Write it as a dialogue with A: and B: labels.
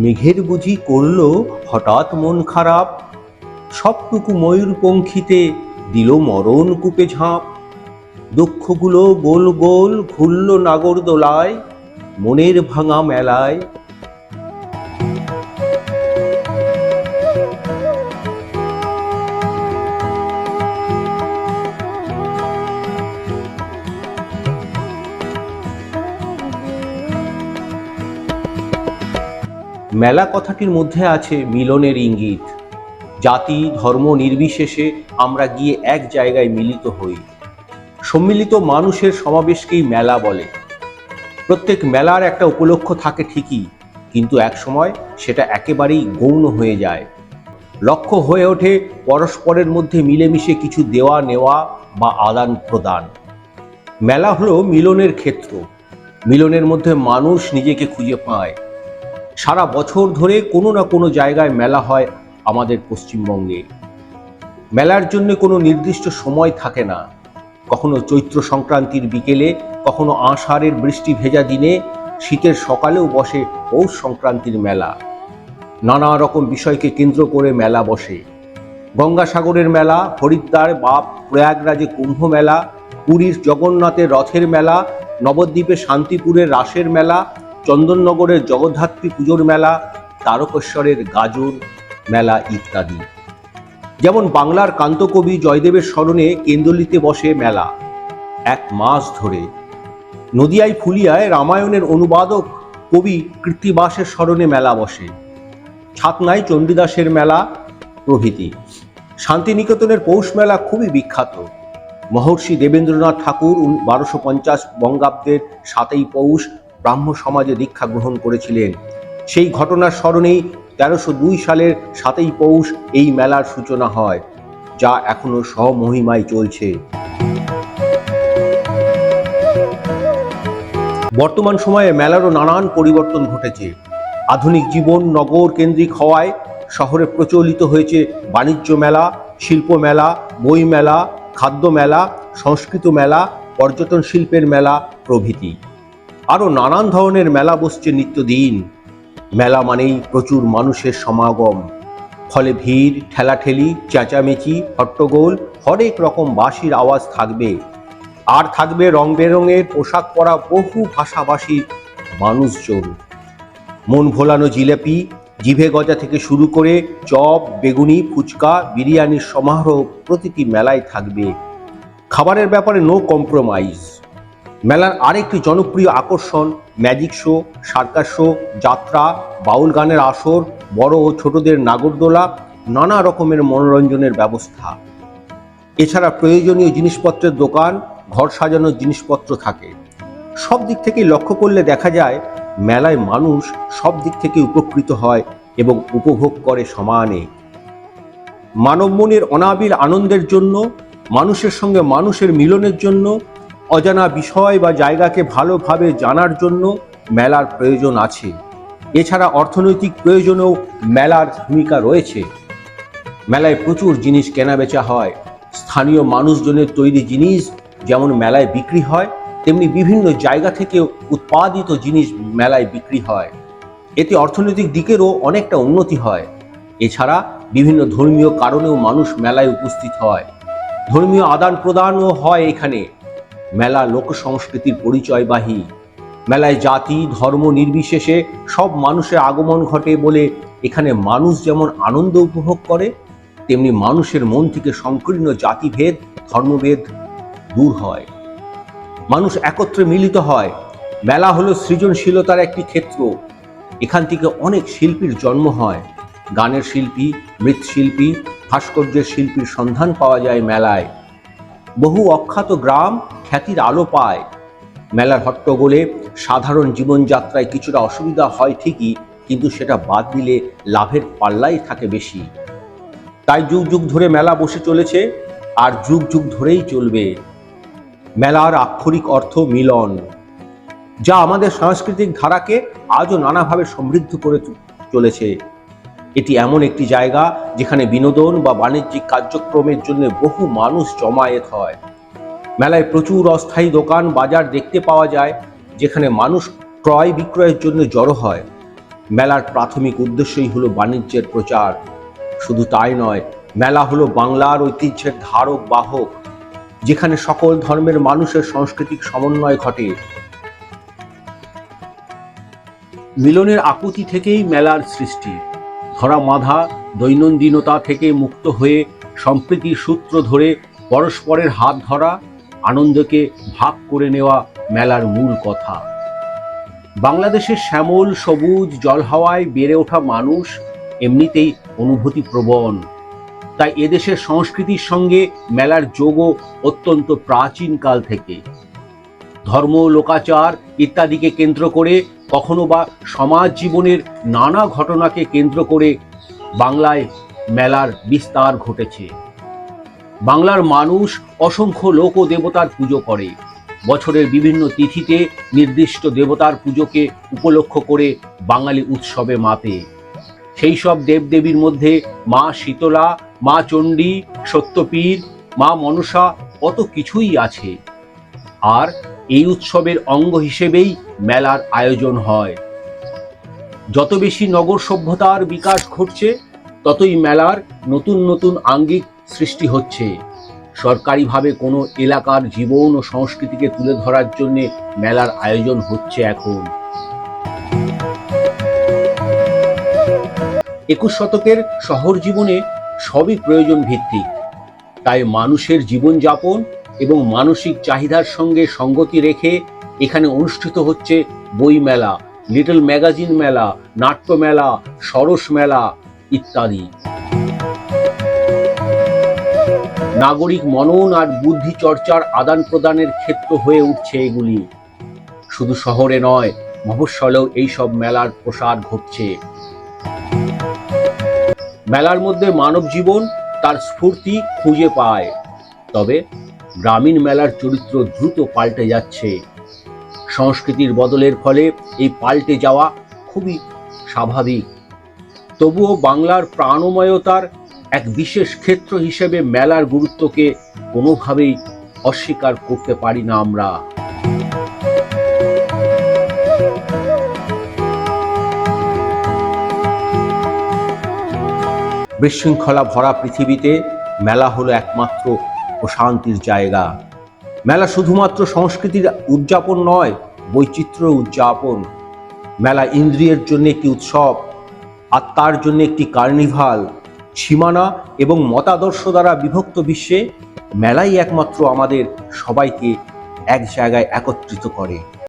A: মেঘের বুঝি করল হঠাৎ মন খারাপ, সবটুকু ময়ূরপঙ্খীতে দিল মরণ কূপে ঝাঁপ। দুঃখগুলো গোল গোল ঘুরল নাগরদোলায়, মনের ভাঙা মেলায়। মেলা কথাটির মধ্যে আছে মিলনের ইঙ্গিত। জাতি ধর্ম নির্বিশেষে আমরা গিয়ে এক জায়গায় মিলিত হই। সম্মিলিত মানুষের সমাবেশকেই মেলা বলে। প্রত্যেক মেলার একটা উপলক্ষ থাকে ঠিকই, কিন্তু একসময় সেটা একেবারেই গৌণ হয়ে যায়। লক্ষ্য হয়ে ওঠে পরস্পরের মধ্যে মিলেমিশে কিছু দেওয়া নেওয়া বা আদান প্রদান। মেলা হলো মিলনের ক্ষেত্র। মিলনের মধ্যে মানুষ নিজেকে খুঁজে পায়। সারা বছর ধরে কোনো না কোনো জায়গায় মেলা হয় আমাদের পশ্চিমবঙ্গে। মেলার জন্য কোনো নির্দিষ্ট সময় থাকে না। কখনো চৈত্র সংক্রান্তির বিকেলে, কখনো আষাঢ়ের বৃষ্টি ভেজা দিনে, শীতের সকালেও বসে পৌষ সংক্রান্তির মেলা। নানা রকম বিষয়কে কেন্দ্র করে মেলা বসে। গঙ্গাসাগরের মেলা, হরিদ্বার বা প্রয়াগরাজে কুম্ভ মেলা, পুরীর জগন্নাথের রথের মেলা, নবদ্বীপে শান্তিপুরের রাসের মেলা, চন্দননগরের জগদ্ধাত্রী পুজোর মেলা, তারকেশ্বরের গাজন মেলা ইত্যাদি। যেমন বাংলার কান্তকবি জয়দেবের স্মরণে কেন্দ্রলিতে বসে মেলা এক মাস ধরে। নদিয়ায় ফুলিয়ায় রামায়ণের অনুবাদক কবি কৃত্তিবাসের স্মরণে মেলা বসে। ছাতনায় চণ্ডীদাসের মেলা প্রভৃতি। শান্তিনিকেতনের পৌষ মেলা খুবই বিখ্যাত। মহর্ষি দেবেন্দ্রনাথ ঠাকুর 1250 বঙ্গাব্দের 7ই পৌষ ব্রাহ্ম সমাজে দীক্ষা গ্রহণ করেছিলেন। সেই ঘটনার স্মরণেই 1302 সালের 7ই পৌষ এই মেলার সূচনা হয়, যা এখনো স্বমহিমায় চলছে। বর্তমান সময়ে মেলারও নানান পরিবর্তন ঘটেছে। আধুনিক জীবন নগর কেন্দ্রিক হওয়ায় শহরে প্রচলিত হয়েছে বাণিজ্য মেলা, শিল্প মেলা, বই মেলা, খাদ্য মেলা, সংস্কৃত মেলা, পর্যটন শিল্পের মেলা প্রভৃতি। আরও নানান ধরনের মেলা বসছে নিত্যদিন। মেলা মানেই প্রচুর মানুষের সমাগম, ফলে ভিড়, ঠেলাঠেলি, চেঁচামেচি, হট্টগোল, হরেক রকম বাঁশির আওয়াজ থাকবে। আর থাকবে রং বেরঙের পোশাক পরা বহু ভাষাভাষীর মানুষজন। মন ভোলানো জিলেপি, জিভে গজা থেকে শুরু করে চপ, বেগুনি, ফুচকা, বিরিয়ানির সমারোহ প্রতিটি মেলায় থাকবে। খাবারের ব্যাপারে নো কম্প্রোমাইজ। মেলার আরেকটি জনপ্রিয় আকর্ষণ ম্যাজিক শো, সার্কাস শো, যাত্রা, বাউল গানের আসর, বড় ও ছোটদের নাগরদোলা, নানা রকমের মনোরঞ্জনের ব্যবস্থা। এছাড়া প্রয়োজনীয় জিনিসপত্রের দোকান, ঘর সাজানোর জিনিসপত্র থাকে। সব দিক থেকে লক্ষ্য করলে দেখা যায় মেলায় মানুষ সব দিক থেকে উপকৃত হয় এবং উপভোগ করে সমানে। মানব মনের অনাবিল আনন্দের জন্য, মানুষের সঙ্গে মানুষের মিলনের জন্য, অজানা বিষয় বা জায়গাকে ভালোভাবে জানার জন্য মেলার প্রয়োজন আছে। এছাড়া অর্থনৈতিক প্রয়োজনেও মেলার ভূমিকা রয়েছে। মেলায় প্রচুর জিনিস কেনাবেচা হয়। স্থানীয় মানুষজনের তৈরি জিনিস যেমন মেলায় বিক্রি হয়, তেমনি বিভিন্ন জায়গা থেকে উৎপাদিত জিনিস মেলায় বিক্রি হয়। এতে অর্থনৈতিক দিকেরও অনেকটা উন্নতি হয়। এছাড়া বিভিন্ন ধর্মীয় কারণেও মানুষ মেলায় উপস্থিত হয়। ধর্মীয় আদান প্রদানও হয় এখানে। মেলা লোক সংস্কৃতির পরিচয়বাহী। মেলায় জাতি ধর্ম নির্বিশেষে সব মানুষের আগমন ঘটে বলে এখানে মানুষ যেমন আনন্দ উপভোগ করে, তেমনি মানুষের মন থেকে সংকীর্ণ জাতিভেদ ধর্মভেদ দূর হয়। মানুষ একত্রে মিলিত হয়। মেলা হলো সৃজনশীলতার একটি ক্ষেত্র। এখান থেকে অনেক শিল্পীর জন্ম হয়। গানের শিল্পী, মৃৎশিল্পী, ভাস্কর্যের শিল্পীর সন্ধান পাওয়া যায় মেলায়। বহু অখ্যাত গ্রাম খ্যাতির আলো পায়। মেলার হট্টগোলে সাধারণ জীবনযাত্রায় কিছুটা অসুবিধা হয় ঠিকই, কিন্তু সেটা বাদ দিলে লাভের পাল্লাই থাকে বেশি। তাই যুগ যুগ ধরে মেলা বসে চলেছে, আর যুগ যুগ ধরেই চলবে। মেলার আক্ষরিক অর্থ মিলন, যা আমাদের সাংস্কৃতিক ধারাকে আজও নানাভাবে সমৃদ্ধ করে চলেছে। এটি এমন একটি জায়গা যেখানে বিনোদন বা বাণিজ্যিক কার্যক্রমের জন্য বহু মানুষ জমায়েত হয়। মেলায় প্রচুর অস্থায়ী দোকান বাজার দেখতে পাওয়া যায়, যেখানে মানুষ ক্রয় বিক্রয়ের জন্য জড়ো হয়। মেলার প্রাথমিক উদ্দেশ্যই হলো বাণিজ্যের প্রচার। শুধু তাই নয়, মেলা হলো বাংলার ঐতিহ্যের ধারক বাহক, যেখানে সকল ধর্মের মানুষের সাংস্কৃতিক সমন্বয় ঘটে। মিলনের আকুতি থেকেই মেলার সৃষ্টি। ধরা বাঁধা দৈনন্দিনতা থেকে মুক্ত হয়ে সম্প্রীতির সূত্র ধরে পরস্পরের হাত ধরা, আনন্দকে ভাগ করে নেওয়া মেলার মূল কথা। বাংলাদেশের শ্যামল সবুজ জলহাওয়ায় বেড়ে ওঠা মানুষ এমনিতেই অনুভূতি প্রবণ। তাই এদেশের সংস্কৃতির সঙ্গে মেলার যোগও অত্যন্ত প্রাচীনকাল থেকে। ধর্ম, লোকাচার ইত্যাদিকে কেন্দ্র করে, কখনো বা সমাজ জীবনের নানা ঘটনাকে কেন্দ্র করে বাংলায় মেলার বিস্তার ঘটেছে। বাংলার মানুষ অসংখ্য লোক ও দেবতার পুজো করে। বছরের বিভিন্ন তিথিতে নির্দিষ্ট দেবতার পুজোকে উপলক্ষ করে বাঙালি উৎসবে মাতে। সেই সব দেবদেবীর মধ্যে মা শীতলা, মা চণ্ডী, সত্যপীর, মা মনসা কত কিছুই আছে। আর এই উৎসবের অঙ্গ হিসেবেই মেলার আয়োজন হয়। যত বেশি নগর সভ্যতার বিকাশ ঘটছে, ততই মেলার নতুন নতুন আঙ্গিক সৃষ্টি হচ্ছে। সরকারিভাবে কোনো এলাকার জীবন ও সংস্কৃতিকে তুলে ধরার জন্য মেলার আয়োজন হচ্ছে এখন। 21 শতকের শহর জীবনে সবই প্রয়োজন ভিত্তিক। তাই মানুষের জীবনযাপন এবং মানসিক চাহিদার সঙ্গে সঙ্গতি রেখে এখানে অনুষ্ঠিত হচ্ছে বই মেলা, লিটল ম্যাগাজিন মেলা, নাট্য মেলা, সরস মেলা ইত্যাদি। নাগরিক মনন আর বুদ্ধি চর্চার আদান প্রদানের ক্ষেত্র হয়ে উঠছে এগুলি। শুধু শহরে নয়, মফস্বলেও এইসব মেলার প্রসার ঘটছে। মেলার মধ্যে মানব জীবন তার স্ফূর্তি খুঁজে পায়। তবে গ্রামীণ মেলার চরিত্র দ্রুত পাল্টে যাচ্ছে। সংস্কৃতির বদলের ফলে এই পাল্টে যাওয়া খুবই স্বাভাবিক। তবুও বাংলার প্রাণময়তার এক বিশেষ ক্ষেত্র হিসেবে মেলার গুরুত্বকে কোনোভাবেই অস্বীকার করতে পারি না আমরা। বিশৃঙ্খলা ভরা পৃথিবীতে মেলা হলো একমাত্র প্রশান্তির জায়গা। মেলা শুধুমাত্র সংস্কৃতির উদযাপন নয়, বৈচিত্র্য উদযাপন। মেলা ইন্দ্রিয়ের জন্য একটি উৎসব, আত্মার জন্য একটি কার্নিভাল। সীমানা এবং মতাদর্শ দ্বারা বিভক্ত বিশ্বে মেলাই একমাত্র আমাদের সবাইকে এক জায়গায় একত্রিত করে।